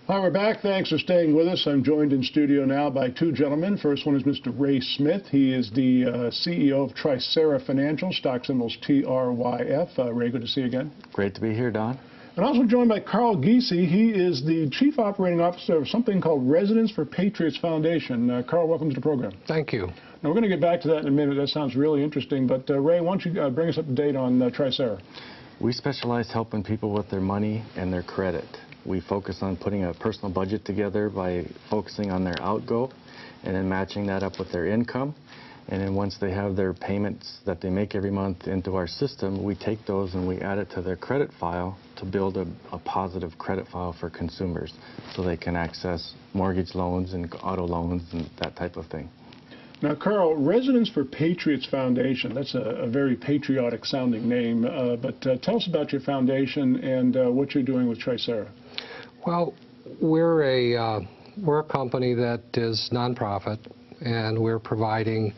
Hi, we're back. Thanks for staying with us. I'm joined in studio now by two gentlemen. First one is Mr. Ray Smith. He is the CEO of Tricera Financial, stock symbols TRYF. Ray, good to see you again. Great to be here, Don. And also joined by Carl Giese. He is the Chief Operating Officer of something called Residents for Patriots Foundation. Carl, welcome to the program. Thank you. Now, we're going to get back to that in a minute. That sounds really interesting. But, Ray, why don't you bring us up to date on Tricera? We specialize helping people with their money and their credit. We focus on putting a personal budget together by focusing on their outgo and then matching that up with their income. And then once they have their payments that they make every month into our system, we take those and we add it to their credit file to build a positive credit file for consumers so they can access mortgage loans and auto loans and that type of thing. Now, Carl, Residents for Patriots Foundation, that's a very patriotic sounding name, but tell us about your foundation and what you're doing with Tricera. Well, we're a company that is nonprofit, and we're providing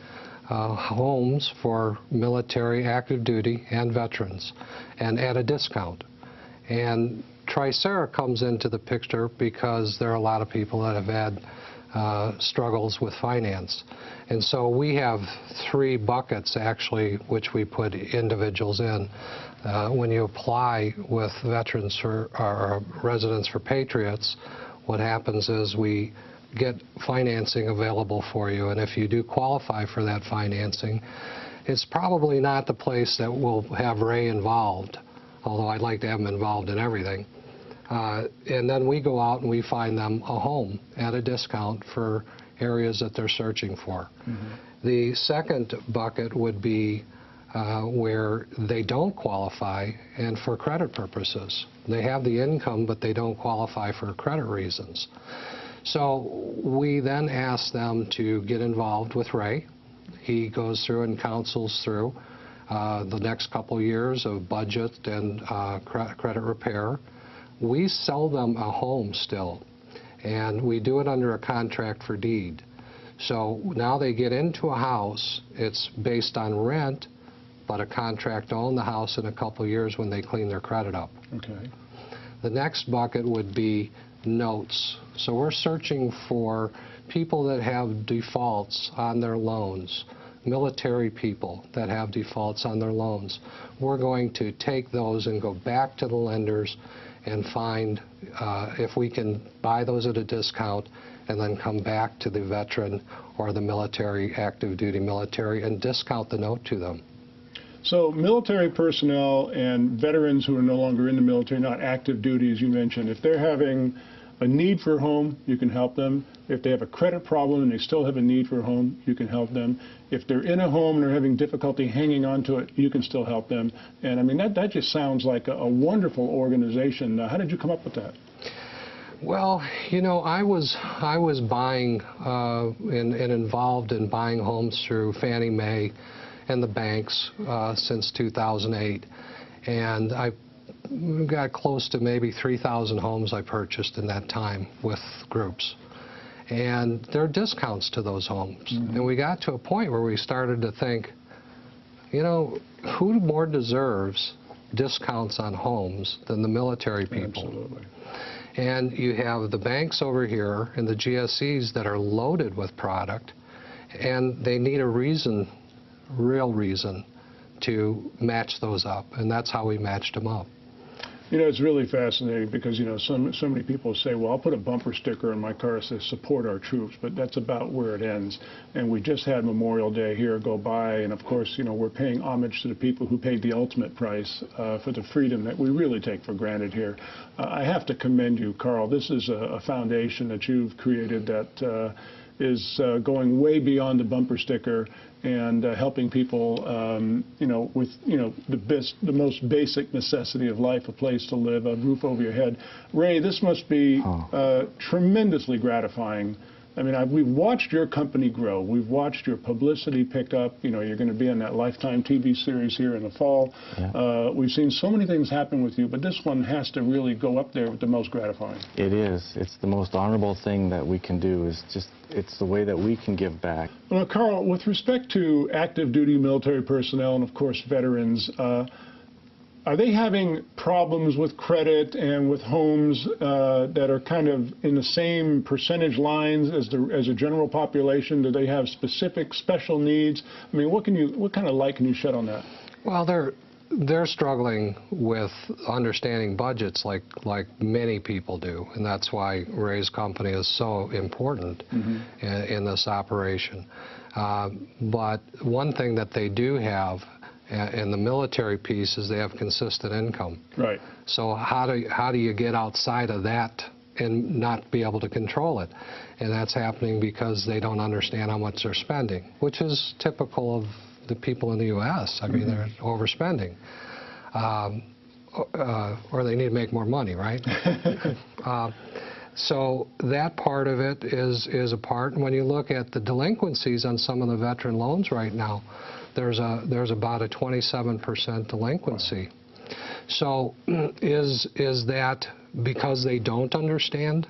homes for military, active duty, and veterans, and at a discount. And Tricera comes into the picture because there are a lot of people that have had struggles with finance. And so we have three buckets, actually, which we put individuals in. When you apply with Veterans for or Residents for Patriots, what happens is we get financing available for you, and if you do qualify for that financing, it's probably not the place that will have Ray involved, although I'd like to have him involved in everything. And then we go out and we find them a home at a discount for areas that they're searching for. Mm-hmm. The second bucket would be where they don't qualify and for credit purposes. They have the income, but they don't qualify for credit reasons. So we then ask them to get involved with Ray. He goes through and counsels through the next couple of years of budget and credit repair. We sell them a home still, and we do it under a contract for deed. So now they get into a house. It's based on rent, but a contract to own the house in a couple of years when they clean their credit up. Okay. The next bucket would be notes. So we're searching for people that have defaults on their loans, military people that have defaults on their loans. We're going to take those and go back to the lenders and find if we can buy those at a discount and then come back to the veteran or the military, active duty military, and discount the note to them. So military personnel and veterans who are no longer in the military, not active duty, as you mentioned, if they're having a need for a home, you can help them. If they have a credit problem and they still have a need for a home, you can help them. If they're in a home and they're having difficulty hanging on to it, you can still help them. And I mean, that just sounds like a wonderful organization. How did you come up with that? Well, you know, I was buying and involved in buying homes through Fannie Mae and the banks since 2008, and I got close to maybe 3,000 homes I purchased in that time with groups, and there are discounts to those homes. Mm-hmm. And we got to a point where we started to think, you know, who more deserves discounts on homes than the military people? Absolutely. And you have the banks over here and the GSEs that are loaded with product, and they need a reason, real reason, to match those up, and that's how we matched them up. You know, it's really fascinating because, you know, so many people say, well, I'll put a bumper sticker in my car that says support our troops, but that's about where it ends. And we just had Memorial Day here go by, and of course, you know, we're paying homage to the people who paid the ultimate price for the freedom that we really take for granted here. I have to commend you, Carl. This is a foundation that you've created that is going way beyond the bumper sticker and helping people, you know, with, you know, the most basic necessity of life, a place to live, a roof over your head. Ray, this must be tremendously gratifying. I mean, we've watched your company grow. We've watched your publicity pick up. You know, you're going to be on that Lifetime TV series here in the fall. Yeah. We've seen so many things happen with you, but this one has to really go up there with the most gratifying. It is. It's the most honorable thing that we can do. It's the way that we can give back. Well, Carl, with respect to active duty military personnel and, of course, veterans, Are they having problems with credit and with homes that are kind of in the same percentage lines as a general population? Do they have specific special needs? I mean, what kind of light can you shed on that? Well, they're struggling with understanding budgets like many people do, and that's why Ray's company is so important in this operation. But one thing that they do have in the military piece is they have consistent income. Right. So how do you get outside of that and not be able to control it? And that's happening because they don't understand how much they're spending, which is typical of the people in the U.S. I mean, they're overspending. Or they need to make more money, right? So that part of it is a part. And when you look at the delinquencies on some of the veteran loans right now, there's about a 27% delinquency. So is that because they don't understand,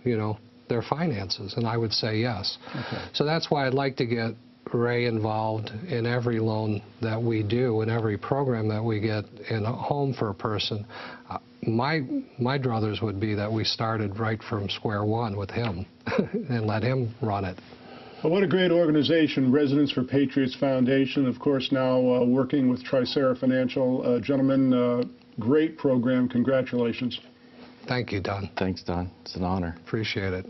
their finances? And I would say yes. Okay. So that's why I'd like to get Ray involved in every loan that we do, in every program that we get in a home for a person. My druthers would be that we started right from square one with him and let him run it. Well, what a great organization, Residents for Patriots Foundation, of course, now working with Tricera Financial. Gentlemen, great program. Congratulations. Thank you, Don. Thanks, Don. It's an honor. Appreciate it.